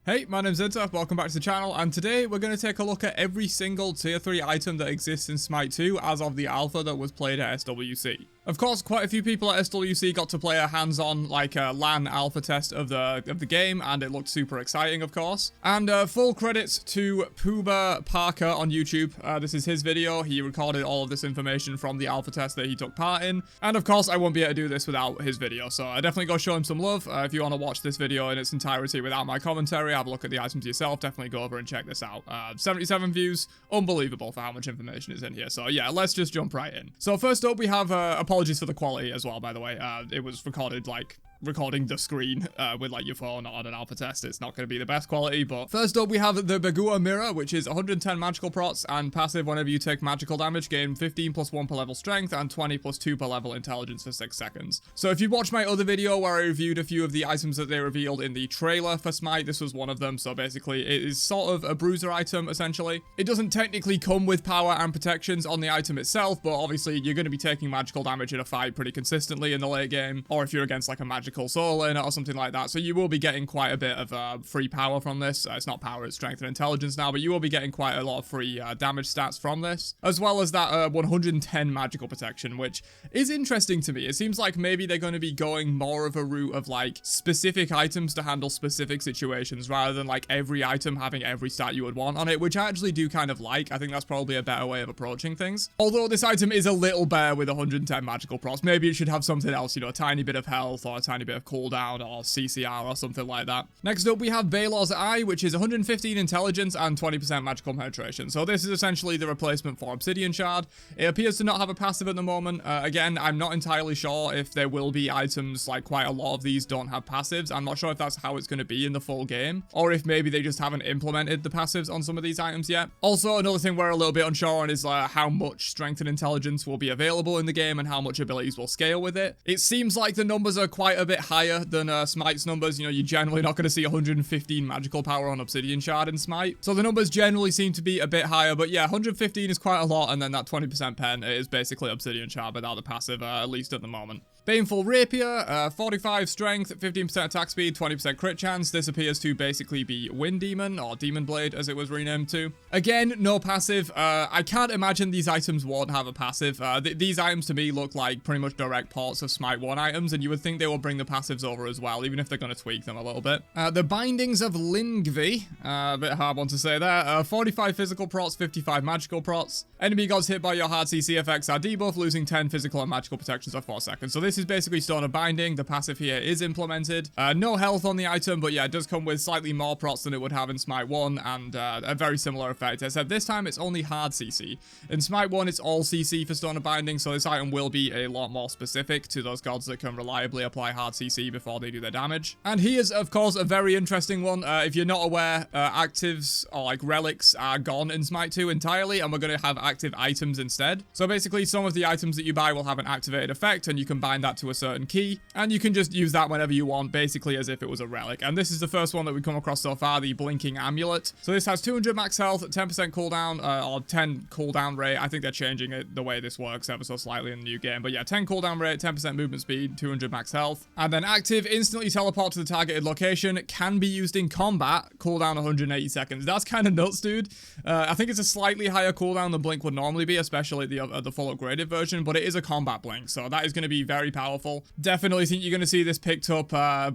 Hey, my name's Inter, welcome back to the channel, and today we're going to take a look at every single tier 3 item that exists in Smite 2 as of the alpha that was played at SWC. Of course, quite a few people at SWC got to play a hands-on, like a LAN alpha test of the game, and it looked super exciting, of course. And full credits to Pooba Parker on YouTube. This is his video. He recorded all of this information from the alpha test that he took part in. And of course, I won't be able to do this without his video, so I definitely go show him some love. If you want to watch this video in its entirety without my commentary, have a look at the items yourself, definitely go over and check this out. 77 views, unbelievable for how much information is in here. So yeah, let's just jump right in. So first up, we have apologies for the quality as well, by the way. It was recorded like recording the screen with like your phone on an alpha test. It's not going to be the best quality, but first up we have the Bagua Mirror, which is 110 magical prots and passive whenever you take magical damage, gain 15 plus 1 per level strength and 20 plus 2 per level intelligence for 6 seconds. So if you watched my other video where I reviewed a few of the items that they revealed in the trailer for Smite, this was one of them. So basically it is sort of a bruiser item essentially. It doesn't technically come with power and protections on the item itself, but obviously you're going to be taking magical damage in a fight pretty consistently in the late game, or if you're against like a magical solo laner or something like that. So you will be getting quite a bit of free power from this. It's not power, it's strength and intelligence now, but you will be getting quite a lot of free damage stats from this, as well as that 110 magical protection, which is interesting to me. It seems like maybe they're going to be going more of a route of like specific items to handle specific situations rather than like every item having every stat you would want on it, which I actually do kind of like. I think that's probably a better way of approaching things. Although this item is a little bare with 110 magical procs, maybe it should have something else, you know, a tiny bit of health or a tiny bit of cooldown or CCR or something like that. Next up, we have Baylor's Eye, which is 115 intelligence and 20% magical penetration. So this is essentially the replacement for Obsidian Shard. It appears to not have a passive at the moment. Again, I'm not entirely sure if there will be items, like quite a lot of these don't have passives. I'm not sure if that's how it's going to be in the full game, or if maybe they just haven't implemented the passives on some of these items yet. Also, another thing we're a little bit unsure on is how much strength and intelligence will be available in the game and how much abilities will scale with it. It seems like the numbers are quite a bit higher than Smite's numbers. You know, you're generally not going to see 115 magical power on Obsidian Shard in Smite. So the numbers generally seem to be a bit higher, but yeah, 115 is quite a lot, and then that 20% pen is basically Obsidian Shard without the passive, at least at the moment. Baneful Rapier, 45 strength, 15% attack speed, 20% crit chance. This appears to basically be Wind Demon, or Demon Blade as it was renamed to. Again, no passive. I can't imagine these items won't have a passive. These items to me look like pretty much direct ports of Smite 1 items, and you would think they will bring the passives over as well, even if they're going to tweak them a little bit. The Bindings of Lingvi, a bit hard one to say there. 45 physical prots, 55 magical prots. Enemy gods hit by your hard CC effects are debuff, losing 10 physical and magical protections for 4 seconds. So this is basically Stone of Binding. The passive here is implemented. No health on the item, but yeah, it does come with slightly more prots than it would have in Smite 1, and a very similar effect. Except this time it's only hard CC. In Smite 1, it's all CC for Stone of Binding, so this item will be a lot more specific to those gods that can reliably apply hard CC before they do their damage. And here's, of course, a very interesting one. If you're not aware, actives or like relics are gone in Smite 2 entirely, and we're going to have active items instead. So basically, some of the items that you buy will have an activated effect, and you can bind that to a certain key, and you can just use that whenever you want, basically as if it was a relic. And this is the first one that we come across so far, the Blinking Amulet. So this has 200 max health, 10% cooldown, or 10 cooldown rate. I think they're changing it the way this works ever so slightly in the new game, but yeah, 10 cooldown rate, 10% movement speed, 200 max health. And then active, instantly teleport to the targeted location, can be used in combat, cooldown 180 seconds. That's kind of nuts, dude. I think it's a slightly higher cooldown than Blink would normally be, especially the full upgraded version, but it is a combat Blink, so that is going to be very powerful. Definitely think you're going to see this picked up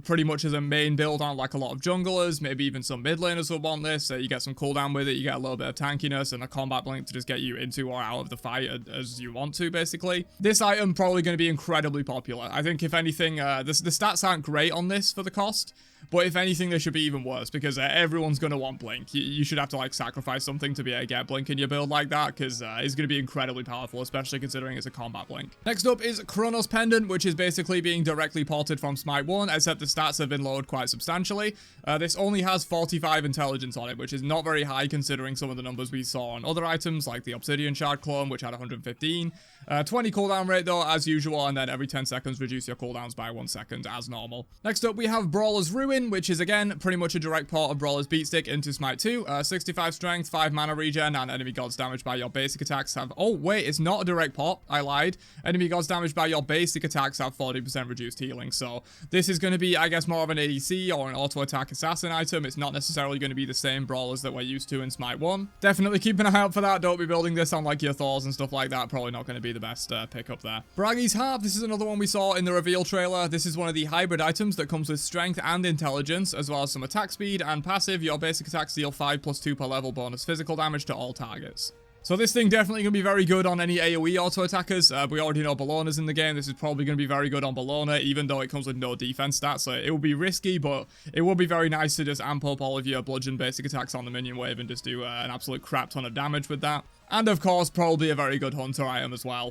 pretty much as a main build on like a lot of junglers, maybe even some mid laners will want this. You get some cooldown with it, you get a little bit of tankiness and a combat Blink to just get you into or out of the fight as you want to, basically. This item probably going to be incredibly popular. I think if anything, the stats aren't great on this for the cost, but if anything, they should be even worse, because everyone's going to want Blink. You should have to, like, sacrifice something to be able to get Blink in your build like that, because it's going to be incredibly powerful, especially considering it's a combat Blink. Next up is Chronos Pendant, which is basically being directly ported from Smite 1, except the stats have been lowered quite substantially. This only has 45 intelligence on it, which is not very high considering some of the numbers we saw on other items, like the Obsidian Shard clone, which had 115. 20 cooldown rate, though, as usual, and then every 10 seconds, reduce your cooldowns by 1 second, as normal. Next up, we have Brawler's Ruin. Spin, which is again pretty much a direct port of Brawler's Beat Stick into Smite 2. 65 strength, 5 mana regen, and enemy gods damaged by your basic attacks have... Oh, wait, it's not a direct port. I lied. Enemy gods damaged by your basic attacks have 40% reduced healing. So this is going to be, I guess, more of an ADC or an auto attack assassin item. It's not necessarily going to be the same brawlers that we're used to in Smite 1. Definitely keep an eye out for that. Don't be building this on like your Thors and stuff like that. Probably not going to be the best pickup there. Braggy's Harp. This is another one we saw in the reveal trailer. This is one of the hybrid items that comes with strength and intelligence, as well as some attack speed and passive. Your basic attacks deal 5+2 per level bonus physical damage to all targets. So this thing definitely going to be very good on any AoE auto attackers. We already know Bellona's in the game. This is probably going to be very good on Bellona, even though it comes with no defense stats. So it will be risky, but it will be very nice to just amp up all of your bludgeon basic attacks on the minion wave and just do an absolute crap ton of damage with that. And of course, probably a very good hunter item as well.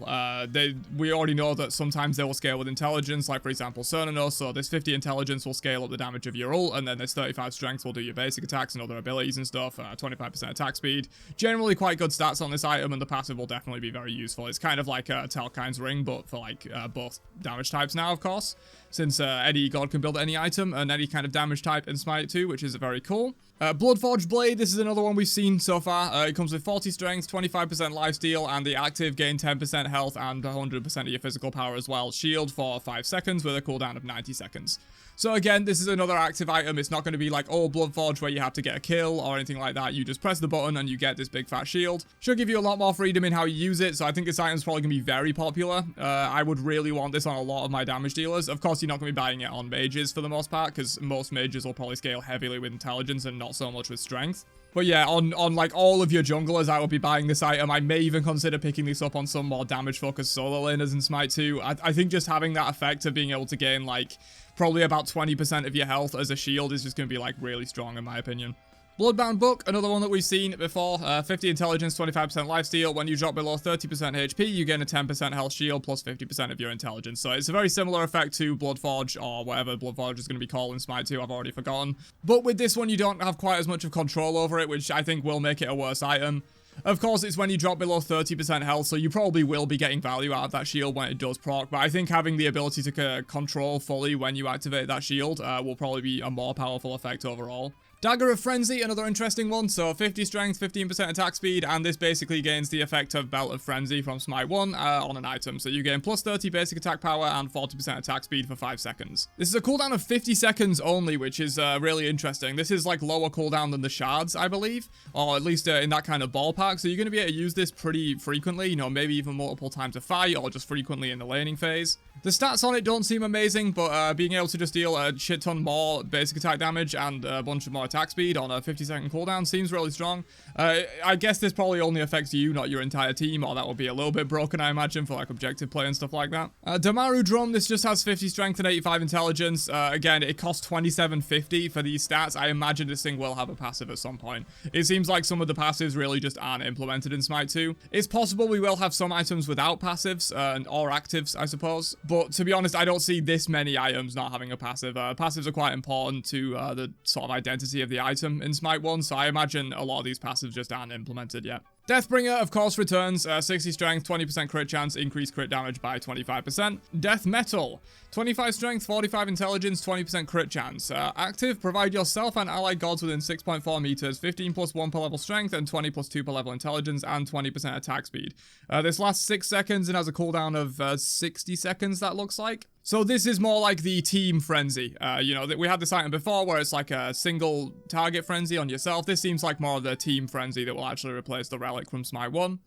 We already know that sometimes they will scale with intelligence, like for example Cernanos, so this 50 intelligence will scale up the damage of your ult, and then this 35 strength will do your basic attacks and other abilities and stuff, 25% attack speed. Generally quite good stats on this item, and the passive will definitely be very useful. It's kind of like a Talkine's Ring, but for like both damage types now, of course, since any god can build any item and any kind of damage type in Smite 2, which is very cool. Bloodforged Blade, this is another one we've seen so far. It comes with 40 strength, 25% lifesteal, and the active gain 10% health and 100% of your physical power as well. Shield for 5 seconds with a cooldown of 90 seconds. So again, this is another active item. It's not going to be like, oh, Bloodforge where you have to get a kill or anything like that. You just press the button and you get this big fat shield. Should give you a lot more freedom in how you use it, so I think this item's probably going to be very popular. I would really want this on a lot of my damage dealers. Of course, you're not going to be buying it on mages for the most part, because most mages will probably scale heavily with intelligence and not so much with strength. But yeah, on like all of your junglers, I would be buying this item. I may even consider picking this up on some more damage-focused solo laners in Smite 2. I think just having that effect of being able to gain like probably about 20% of your health as a shield is just going to be like really strong in my opinion. Bloodbound Book, another one that we've seen before. 50 intelligence, 25% lifesteal. When you drop below 30% HP, you gain a 10% health shield plus 50% of your intelligence. So it's a very similar effect to Bloodforge, or whatever Bloodforge is going to be called in Smite 2, I've already forgotten. But with this one, you don't have quite as much of control over it, which I think will make it a worse item. Of course, it's when you drop below 30% health, so you probably will be getting value out of that shield when it does proc, but I think having the ability to control fully when you activate that shield will probably be a more powerful effect overall. Dagger of Frenzy, another interesting one. So 50 strength, 15% attack speed, and this basically gains the effect of Belt of Frenzy from Smite 1 on an item. So you gain plus 30 basic attack power and 40% attack speed for 5 seconds. This is a cooldown of 50 seconds only, which is really interesting. This is like lower cooldown than the shards, I believe, or at least in that kind of ballpark. So you're going to be able to use this pretty frequently, you know, maybe even multiple times a fight or just frequently in the laning phase. The stats on it don't seem amazing, but being able to just deal a shit ton more basic attack damage and a bunch of more attack speed on a 50-second cooldown seems really strong. I guess this probably only affects you, not your entire team, or that would be a little bit broken, I imagine, for like objective play and stuff like that. Damaru Drum, this just has 50 strength and 85 intelligence. Again, it costs 2750 for these stats. I imagine this thing will have a passive at some point. It seems like some of the passives really just aren't implemented in Smite 2. It's possible we will have some items without passives, or actives, I suppose. But to be honest, I don't see this many items not having a passive. Passives are quite important to the sort of identity of the item in Smite 1, so I imagine a lot of these passives just aren't implemented yet. Deathbringer, of course, returns. 60 strength, 20% crit chance, increased crit damage by 25%. Death Metal, 25 strength, 45 intelligence, 20% crit chance. Active, provide yourself and allied gods within 6.4 meters, 15 plus 1 per level strength, and 20 plus 2 per level intelligence, and 20% attack speed. This lasts 6 seconds and has a cooldown of 60 seconds, that looks like. So this is more like the team frenzy. You know, we had this item before where it's like a single target frenzy on yourself. This seems like more of the team frenzy that will actually replace the relic from Smite 1.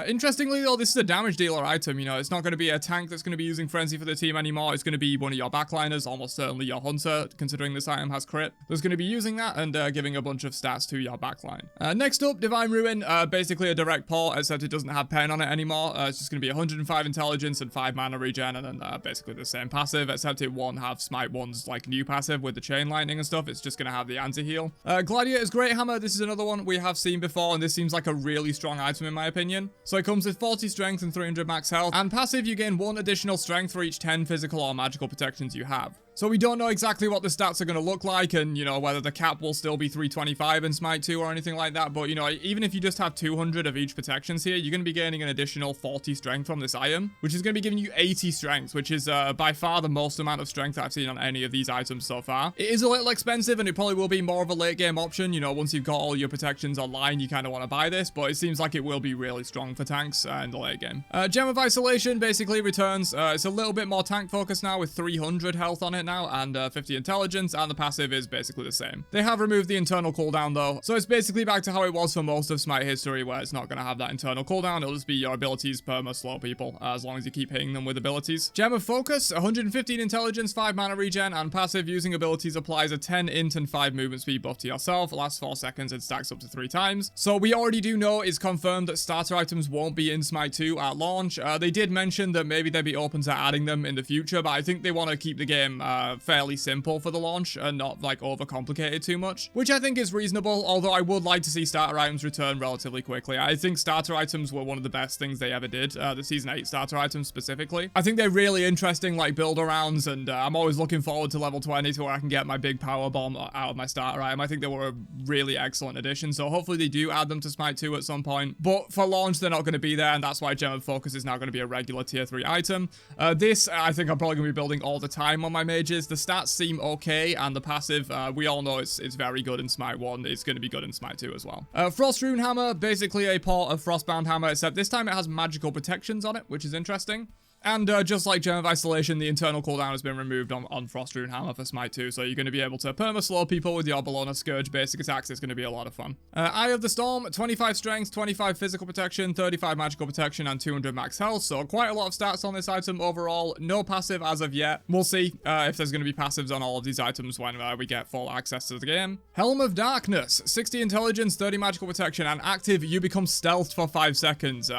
Interestingly though, this is a damage dealer item. You know, it's not going to be a tank that's going to be using frenzy for the team anymore. It's going to be one of your backliners, almost certainly your hunter, considering this item has crit. That's going to be using that and giving a bunch of stats to your backline. Next up, Divine Ruin, basically a direct port, except it doesn't have pen on it anymore. It's just going to be 105 intelligence and 5 mana regen, and then basically the same passive, except it won't have Smite 1's like new passive with the chain lightning and stuff. It's just going to have the anti-heal. Gladiator's Great Hammer, this is another one we have seen before, and this seems like a really strong item in my opinion. So it comes with 40 strength and 300 max health, and passive you gain 1 additional strength for each 10 physical or magical protections you have. So we don't know exactly what the stats are going to look like, and, you know, whether the cap will still be 325 in Smite 2 or anything like that. But, you know, even if you just have 200 of each protections here, you're going to be gaining an additional 40 strength from this item, which is going to be giving you 80 strength, which is by far the most amount of strength I've seen on any of these items so far. It is a little expensive, and it probably will be more of a late game option. You know, once you've got all your protections online, you kind of want to buy this, but it seems like it will be really strong for tanks in the late game. Gem of Isolation basically returns. It's a little bit more tank focused now with 300 health on it now and 50 intelligence, and the passive is basically the same. They have removed the internal cooldown though, so it's basically back to how it was for most of Smite history, where it's not going to have that internal cooldown. It'll just be your abilities perma slow people, as long as you keep hitting them with abilities. Gem of Focus, 115 intelligence, 5 mana regen, and passive using abilities applies a 10 int and 5 movement speed buff to yourself. It lasts 4 seconds and stacks up to 3 times. So we already do know it's confirmed that starter items won't be in Smite 2 at launch. They did mention that maybe they'd be open to adding them in the future, but I think they want to keep the game fairly simple for the launch and not like overcomplicated too much, which I think is reasonable, although I would like to see starter items return relatively quickly. I think starter items were one of the best things they ever did, the Season 8 starter items specifically. I think they're really interesting, like build-arounds, and I'm always looking forward to level 20 to where I can get my big power bomb out of my starter item. I think they were a really excellent addition, so hopefully they do add them to Smite 2 at some point, but for launch they're not going to be there, and that's why Gem of Focus is now going to be a regular tier 3 item. This, I think I'm probably going to be building all the time on my mages. The stats seem okay, and the passive, we all know it's very good in Smite 1. It's going to be good in Smite 2 as well. Frost Rune Hammer, basically a port of Frostbound Hammer, except this time it has magical protections on it, which is interesting. And just like Gem of Isolation, the internal cooldown has been removed on Frost Rune Hammer for Smite 2, so you're going to be able to perma-slow people with your Bologna Scourge basic attacks. It's going to be a lot of fun. Eye of the Storm, 25 strength, 25 physical protection, 35 magical protection, and 200 max health, so quite a lot of stats on this item overall. No passive as of yet. We'll see if there's going to be passives on all of these items when we get full access to the game. Helm of Darkness, 60 intelligence, 30 magical protection, and active, you become stealthed for 5 seconds.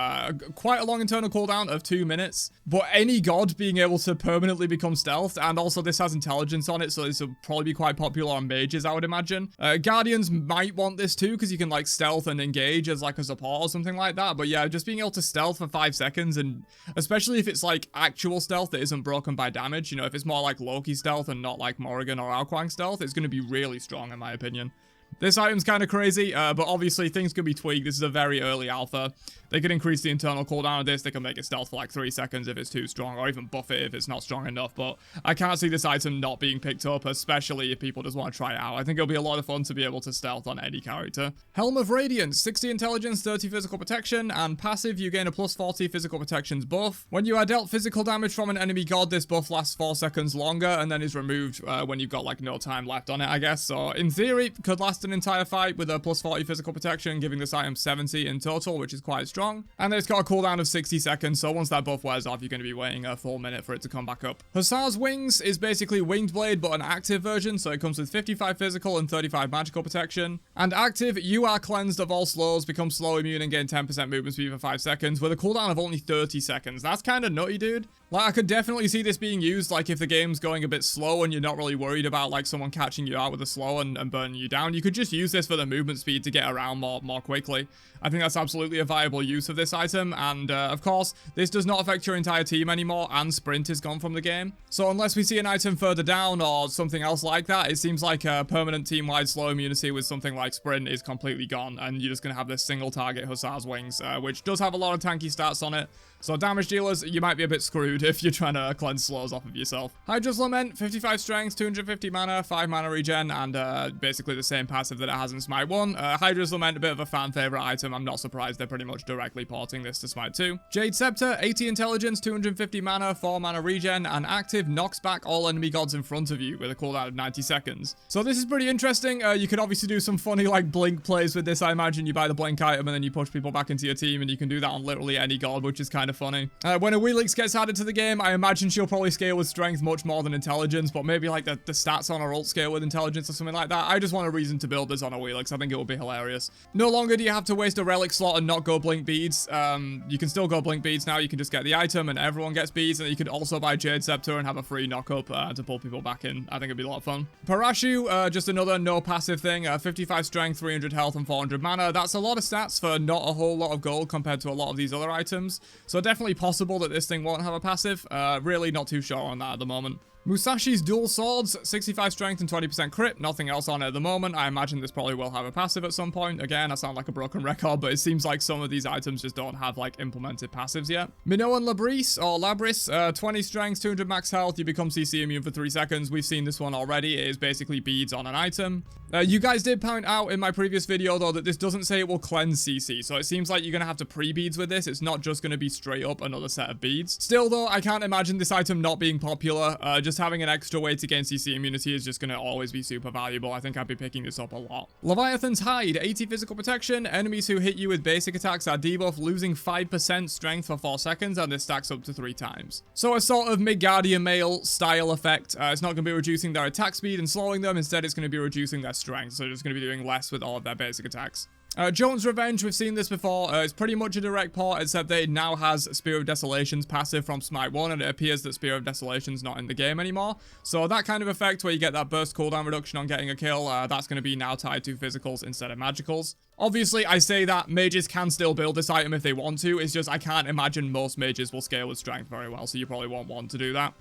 Quite a long internal cooldown of 2 minutes. But any god being able to permanently become stealthed, and also this has intelligence on it, so this will probably be quite popular on mages, I would imagine. Guardians might want this too, because you can like stealth and engage as like a support or something like that. But yeah, just being able to stealth for 5 seconds, and especially if it's like actual stealth that isn't broken by damage, you know, if it's more like Loki stealth and not like Morrigan or Alquang stealth, it's going to be really strong in my opinion. This item's kind of crazy, but obviously things can be tweaked. This is a very early alpha. They can increase the internal cooldown of this. They can make it stealth for like 3 seconds if it's too strong, or even buff it if it's not strong enough. But I can't see this item not being picked up, especially if people just want to try it out. I think it'll be a lot of fun to be able to stealth on any character. Helm of Radiance, 60 intelligence, 30 physical protection, and passive, you gain a plus 40 physical protections buff. When you are dealt physical damage from an enemy god, this buff lasts 4 seconds longer and then is removed when you've got like no time left on it, I guess. So in theory, could last an entire fight with a plus 40 physical protection, giving this item 70 in total, which is quite strong. And it's got a cooldown of 60 seconds, so once that buff wears off, you're going to be waiting a full minute for it to come back up. Hussar's Wings is basically Winged Blade, but an active version, so it comes with 55 physical and 35 magical protection. And active, you are cleansed of all slows, become slow immune, and gain 10% movement speed for 5 seconds, with a cooldown of only 30 seconds. That's kind of nutty, dude. Like, I could definitely see this being used, like, if the game's going a bit slow and you're not really worried about, like, someone catching you out with a slow and burning you down. You could just use this for the movement speed to get around more quickly. I think that's absolutely a viable use of this item, and of course, this does not affect your entire team anymore, and sprint is gone from the game. So unless we see an item further down or something else like that, it seems like a permanent team-wide slow immunity with something like sprint is completely gone, and you're just going to have this single target Hussar's Wings, which does have a lot of tanky stats on it. So damage dealers, you might be a bit screwed if you're trying to cleanse slows off of yourself. Hydra's Lament, 55 strength, 250 mana, 5 mana regen, and basically the same passive that it has in Smite 1. Hydra's Lament, a bit of a fan favorite item. I'm not surprised they're pretty much directly porting this to Smite 2. Jade Scepter, 80 intelligence, 250 mana, 4 mana regen, and active knocks back all enemy gods in front of you with a cooldown of 90 seconds. So this is pretty interesting. You could obviously do some funny like blink plays with this. I imagine you buy the blink item and then you push people back into your team, and you can do that on literally any god, which is kind of funny. When a Wheelix gets added to the game, I imagine she'll probably scale with strength much more than intelligence, but maybe like the stats on her ult scale with intelligence or something like that. I just want a reason to build this on a Wheelix. I think it will be hilarious. No longer do you have to waste a relic slot and not go blink beads. You can still go blink beads now. You can just get the item and everyone gets beads, and you could also buy Jade Scepter and have a free knock up to pull people back in. I think it'd be a lot of fun. Parashu, just another no passive thing. 55 strength, 300 health, and 400 mana. That's a lot of stats for not a whole lot of gold compared to a lot of these other items. So definitely possible that this thing won't have a passive. Really not too sure on that at the moment. Musashi's dual swords, 65 strength and 20% crit, nothing else on it at the moment. I imagine this probably will have a passive at some point. Again, I sound like a broken record, but it seems like some of these items just don't have like implemented passives yet. Minoan Labris or Labris, 20 strength, 200 max health, you become CC immune for 3 seconds. We've seen this one already. It is basically beads on an item. You guys did point out in my previous video though that this doesn't say it will cleanse CC, so it seems like you're going to have to pre-beads with this. It's not just going to be straight up another set of beads. Still though, I can't imagine this item not being popular. Just having an extra way to gain CC immunity is just going to always be super valuable. I think I'd be picking this up a lot. Leviathan's Hide, 80 physical protection. Enemies who hit you with basic attacks are debuffed, losing 5% strength for 4 seconds, and this stacks up to 3 times. So a sort of Midgardian Mail style effect. It's not going to be reducing their attack speed and slowing them. Instead, it's going to be reducing their strength. So they're just going to be doing less with all of their basic attacks. Jones Revenge, we've seen this before. It's pretty much a direct port, except that it now has Spear of Desolation's passive from Smite 1, and it appears that Spear of Desolation's not in the game anymore. So that kind of effect where you get that burst cooldown reduction on getting a kill, that's going to be now tied to physicals instead of magicals. Obviously, I say that mages can still build this item if they want to. It's just I can't imagine most mages will scale with strength very well, so you probably won't want to do that.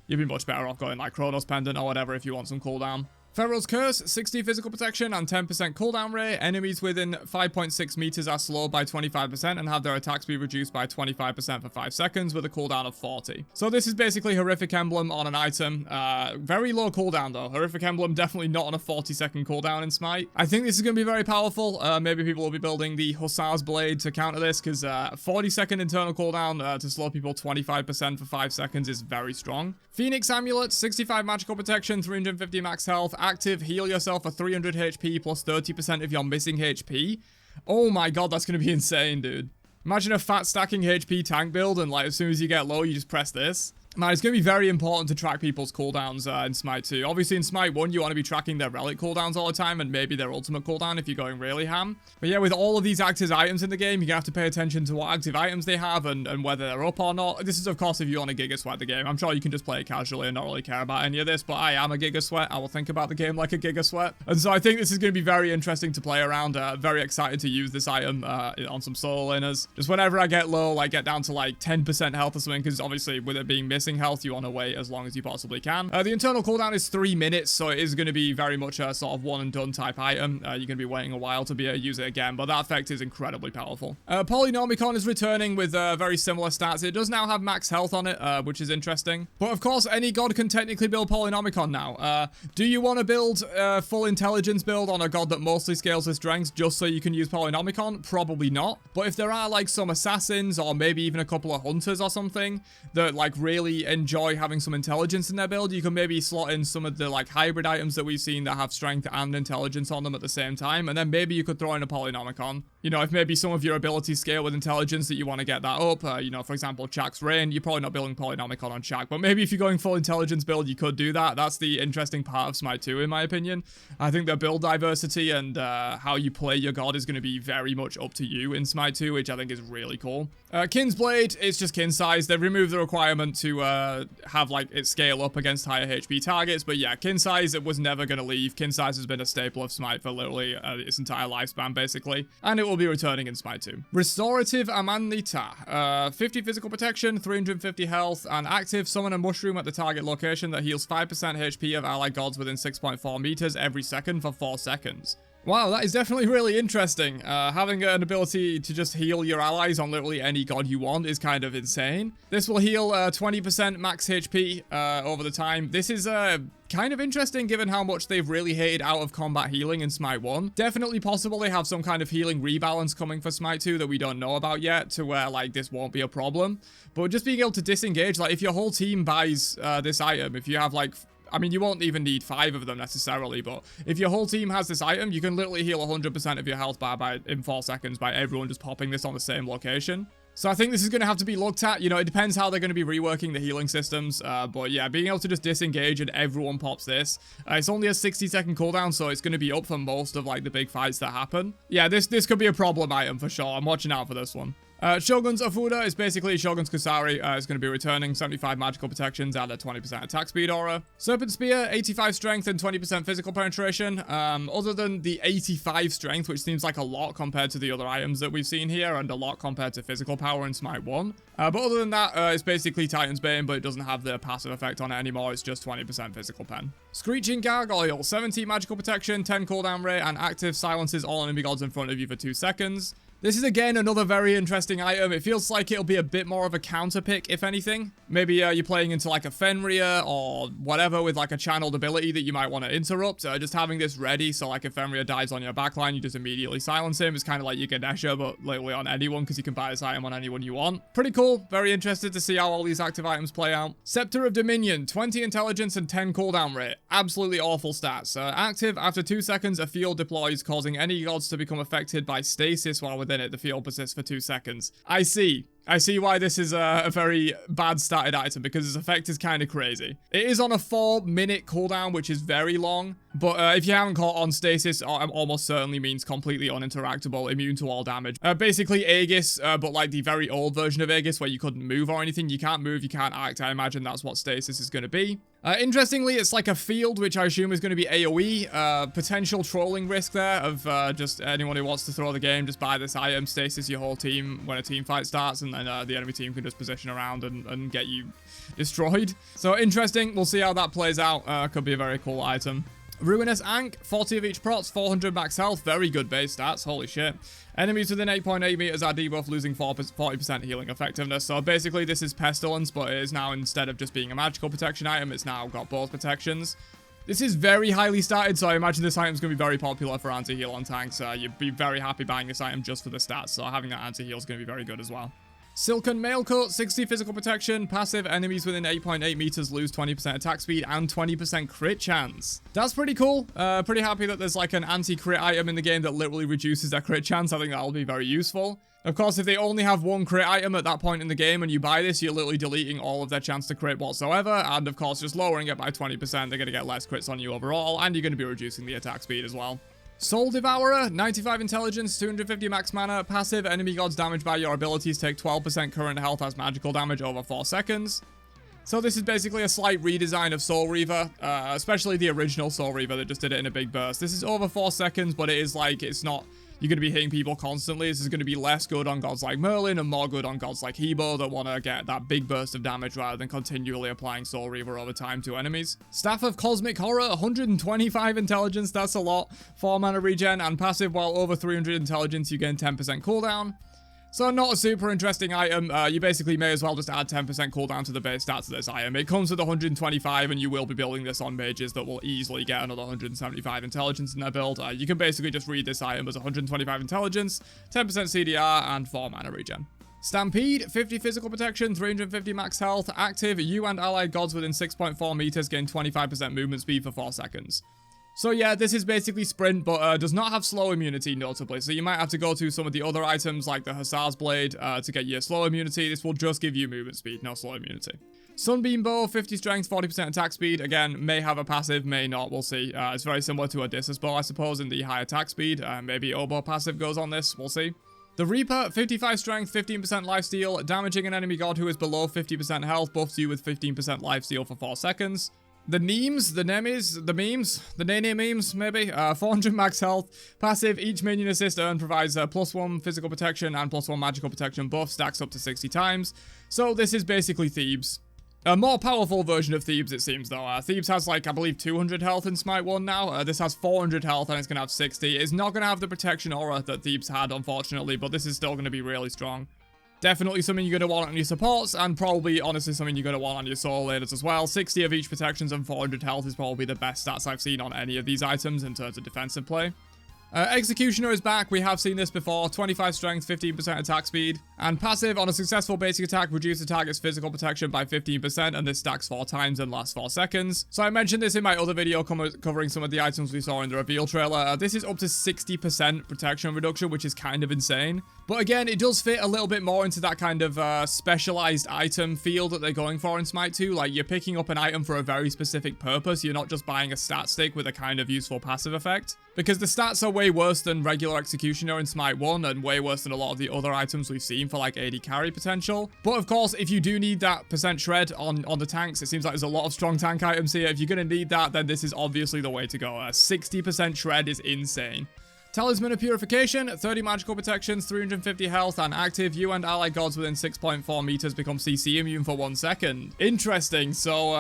You'd be much better off going like Chronos Pendant or whatever if you want some cooldown. Pharaoh's Curse, 60 physical protection and 10% cooldown rate. Enemies within 5.6 meters are slowed by 25% and have their attack speed reduced by 25% for 5 seconds with a cooldown of 40. So this is basically Horrific Emblem on an item. Very low cooldown though. Horrific Emblem definitely not on a 40-second cooldown in Smite. I think this is going to be very powerful. Maybe people will be building the Hussar's Blade to counter this because 40-second internal cooldown to slow people 25% for 5 seconds is very strong. Phoenix Amulet, 65 magical protection, 350 max health. Active, heal yourself for 300 HP plus 30% of your missing HP. Oh my god, that's going to be insane, dude. Imagine a fat stacking HP tank build and like as soon as you get low, you just press this. Man, it's going to be very important to track people's cooldowns in Smite 2. Obviously, in Smite 1, you want to be tracking their relic cooldowns all the time and maybe their ultimate cooldown if you're going really ham. But yeah, with all of these active items in the game, you're going to have to pay attention to what active items they have and whether they're up or not. This is, of course, if you want to Giga Sweat the game. I'm sure you can just play it casually and not really care about any of this, but I am a Giga Sweat. I will think about the game like a Giga Sweat. And so I think this is going to be very interesting to play around. Very excited to use this item on some solo laners. Just whenever I get low, like get down to like 10% health or something, because obviously with it being missing health, you want to wait as long as you possibly can. The internal cooldown is 3 minutes, so it is going to be very much a sort of one and done type item. You're going to be waiting a while to be able to use it again, but that effect is incredibly powerful. Polynomicon is returning with very similar stats. It does now have max health on it, which is interesting. But of course, any god can technically build Polynomicon now. Do you want to build a full intelligence build on a god that mostly scales with strength just so you can use Polynomicon? Probably not. But if there are like some assassins or maybe even a couple of hunters or something that like really enjoy having some intelligence in their build, you can maybe slot in some of the like hybrid items that we've seen that have strength and intelligence on them at the same time, and then maybe you could throw in a Polynomicon. You know, if maybe some of your abilities scale with intelligence that you want to get that up, you know, for example, Chak's Reign, you're probably not building Polynomicon on Chak, but maybe if you're going full intelligence build, you could do that. That's the interesting part of Smite 2, in my opinion. I think the build diversity and how you play your god is going to be very much up to you in Smite 2, which I think is really cool. Kin's Blade is just kin size. They've removed the requirement to have like it scale up against higher HP targets, but yeah, kin size, it was never going to leave. Kin size has been a staple of Smite for literally its entire lifespan, basically, and it will be returning in Smite 2. Restorative Amanita, 50 physical protection, 350 health, and active, summon a mushroom at the target location that heals 5% HP of allied gods within 6.4 meters every second for 4 seconds. Wow, that is definitely really interesting. Having an ability to just heal your allies on literally any god you want is kind of insane. This will heal 20% max HP over the time. This is kind of interesting given how much they've really hated out of combat healing in Smite 1. Definitely possible they have some kind of healing rebalance coming for Smite 2 that we don't know about yet, to where like this won't be a problem. But just being able to disengage, like if your whole team buys this item, if you have like, I mean, you won't even need 5 of them necessarily, but if your whole team has this item, you can literally heal 100% of your health bar in 4 seconds by everyone just popping this on the same location. So I think this is going to have to be looked at. You know, it depends how they're going to be reworking the healing systems. But yeah, being able to just disengage and everyone pops this. It's only a 60-second cooldown, so it's going to be up for most of like the big fights that happen. Yeah, this could be a problem item for sure. I'm watching out for this one. Shogun's Afuda is basically Shogun's Kusari. It's going to be returning 75 magical protections and a 20% attack speed aura. Serpent Spear, 85 strength and 20% physical penetration. Other than the 85 strength, which seems like a lot compared to the other items that we've seen here, and a lot compared to physical power in Smite 1. But other than that, it's basically Titan's Bane, but it doesn't have the passive effect on it anymore. It's just 20% physical pen. Screeching Gargoyle, 17 magical protection, 10 cooldown rate, and active silences all enemy gods in front of you for 2 seconds. This is again another very interesting item. It feels like it'll be a bit more of a counter pick, if anything. Maybe you're playing into like a Fenrir or whatever with like a channeled ability that you might want to interrupt. Just having this ready, so like if Fenrir dies on your backline, you just immediately silence him. It's kind of like your Ganesha, but literally on anyone, because you can buy this item on anyone you want. Pretty cool. Very interested to see how all these active items play out. Scepter of Dominion, 20 intelligence and 10 cooldown rate. Absolutely awful stats. Active, after 2 seconds, a field deploys, causing any gods to become affected by stasis while within it. The field persists for 2 seconds. I see why this is a very bad started item, because its effect is kind of crazy. It is on a 4-minute cooldown, which is very long, but if you haven't caught on, stasis almost certainly means completely uninteractable, immune to all damage. Basically Aegis, but like the very old version of Aegis, where you couldn't move or anything. You can't move, you can't act. I imagine that's what stasis is going to be. Interestingly, it's like a field, which I assume is going to be AoE. Potential trolling risk there of just anyone who wants to throw the game, just buy this item, stasis your whole team when a team fight starts, and then the enemy team can just position around and get you destroyed. So interesting. We'll see how that plays out. Could be a very cool item. Ruinous Ankh, 40 of each prots, 400 max health, very good base stats, holy shit. Enemies within 8.8 meters are debuffed, losing 40% healing effectiveness. So basically this is Pestilence, but it is now, instead of just being a magical protection item, it's now got both protections. This is very highly started, so I imagine this item is going to be very popular for anti-heal on tanks. You'd be very happy buying this item just for the stats, so having that anti-heal is going to be very good as well. Silken Mailcoat, 60 physical protection, passive, enemies within 8.8 meters lose 20% attack speed and 20% crit chance. That's pretty cool. Pretty happy that there's like an anti-crit item in the game that literally reduces their crit chance. I think that'll be very useful. Of course, if they only have one crit item at that point in the game and you buy this, you're literally deleting all of their chance to crit whatsoever, and of course just lowering it by 20%, they're going to get less crits on you overall, and you're going to be reducing the attack speed as well. Soul Devourer, 95 intelligence, 250 max mana, passive, enemy gods damaged by your abilities take 12% current health as magical damage over 4 seconds. So this is basically a slight redesign of Soul Reaver, especially the original Soul Reaver that just did it in a big burst. This is over 4 seconds, but it is like, it's not, you're going to be hitting people constantly. This is going to be less good on gods like Merlin and more good on gods like Hebo that want to get that big burst of damage rather than continually applying Soul Reaver over time to enemies. Staff of Cosmic Horror, 125 intelligence, that's a lot. 4 mana regen, and passive, while over 300 intelligence you gain 10% cooldown. So not a super interesting item. You basically may as well just add 10% cooldown to the base stats of this item. It comes with 125, and you will be building this on mages that will easily get another 175 intelligence in their build. You can basically just read this item as 125 intelligence, 10% CDR, and 4 mana regen. Stampede, 50 physical protection, 350 max health. Active, you and allied gods within 6.4 meters gain 25% movement speed for 4 seconds. So yeah, this is basically sprint, but does not have slow immunity, notably. So you might have to go to some of the other items, like the Hussar's Blade, to get your slow immunity. This will just give you movement speed, no slow immunity. Sunbeam Bow, 50 strength, 40% attack speed. Again, may have a passive, may not, we'll see. It's very similar to Odysseus Bow, I suppose, in the high attack speed. Maybe Oboe passive goes on this, we'll see. The Reaper, 55 strength, 15% lifesteal. Damaging an enemy god who is below 50% health buffs you with 15% lifesteal for 4 seconds. The Nemes, the Nemes, the memes, the Nene memes, maybe. 400 max health. Passive, each minion assist earned provides +1 physical protection and +1 magical protection buff, stacks up to 60 times. So this is basically Thebes. A more powerful version of Thebes, it seems, though. Thebes has, like, I believe 200 health in Smite 1 now. This has 400 health, and it's going to have 60. It's not going to have the protection aura that Thebes had, unfortunately, but this is still going to be really strong. Definitely something you're going to want on your supports, and probably, honestly, something you're going to want on your soul leaders as well. 60 of each protections and 400 health is probably the best stats I've seen on any of these items in terms of defensive play. Executioner is back. We have seen this before. 25 strength, 15% attack speed. And passive, on a successful basic attack, reduce the target's physical protection by 15%, and this stacks 4 times and lasts 4 seconds. So I mentioned this in my other video covering some of the items we saw in the reveal trailer. This is up to 60% protection reduction, which is kind of insane. But again, it does fit a little bit more into that kind of specialized item field that they're going for in Smite 2. Like, you're picking up an item for a very specific purpose. You're not just buying a stat stick with a kind of useful passive effect. Because the stats are way way worse than regular Executioner in Smite 1 and way worse than a lot of the other items we've seen for like AD carry potential. But of course, if you do need that percent shred on the tanks, it seems like there's a lot of strong tank items here. If you're going to need that, then this is obviously the way to go. 60% shred is insane. Talisman of Purification, 30 magical protections, 350 health, and active. You and allied gods within 6.4 meters become CC immune for 1 second. Interesting. So,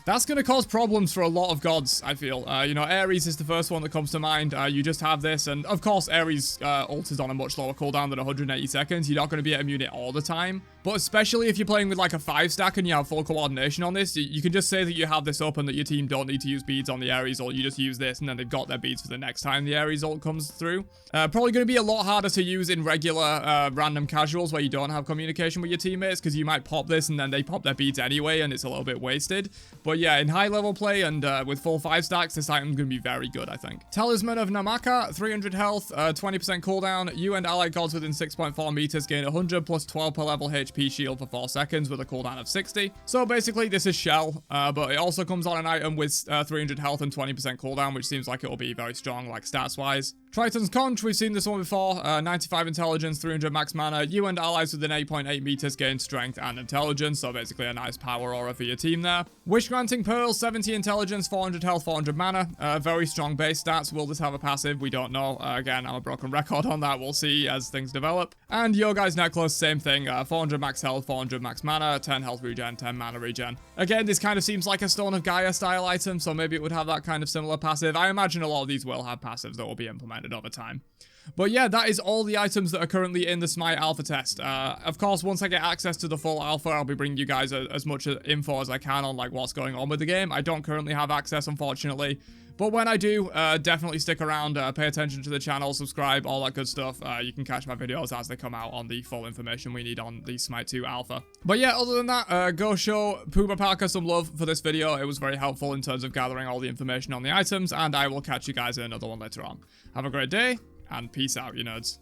that's going to cause problems for a lot of gods, I feel. You know, Ares is the first one that comes to mind. You just have this, and of course, Ares ult is on a much lower cooldown than 180 seconds. You're not going to be immune it all the time. But especially if you're playing with like a 5-stack and you have full coordination on this, you can just say that you have this up and that your team don't need to use beads on the Ares ult. You just use this, and then they've got their beads for the next time the Ares ult comes through. Probably going to be a lot harder to use in regular random casuals where you don't have communication with your teammates, because you might pop this and then they pop their beads anyway and it's a little bit wasted. But yeah, in high level play and with full 5-stacks, this item's going to be very good, I think. Talisman of Namaka, 300 health, 20% cooldown. You and allied gods within 6.4 meters gain 100 plus 12 per level HP shield for 4 seconds with a cooldown of 60. So basically this is Shell, but it also comes on an item with 300 health and 20% cooldown, which seems like it will be very strong like stats wise. Triton's Conch, we've seen this one before, 95 intelligence, 300 max mana. You and allies within 8.8 meters gain strength and intelligence, so basically a nice power aura for your team there. Wish Granting Pearl, 70 intelligence, 400 health, 400 mana. Very strong base stats. Will this have a passive? We don't know. Again, I'm a broken record on that. We'll see as things develop. And Your Guy's Necklace, same thing. 400 max health, 400 max mana, 10 health regen, 10 mana regen. Again, this kind of seems like a Stone of Gaia style item, so maybe it would have that kind of similar passive. I imagine a lot of these will have passives that will be implemented over time. But yeah, that is all the items that are currently in the Smite alpha test. Of course, once I get access to the full alpha, I'll be bringing you guys as much info as I can on like what's going on with the game. I don't currently have access, unfortunately. But when I do, definitely stick around, pay attention to the channel, subscribe, all that good stuff. You can catch my videos as they come out on the full information we need on the Smite 2 alpha. But yeah, other than that, go show Puma Parker some love for this video. It was very helpful in terms of gathering all the information on the items, and I will catch you guys in another one later on. Have a great day, and peace out, you nerds.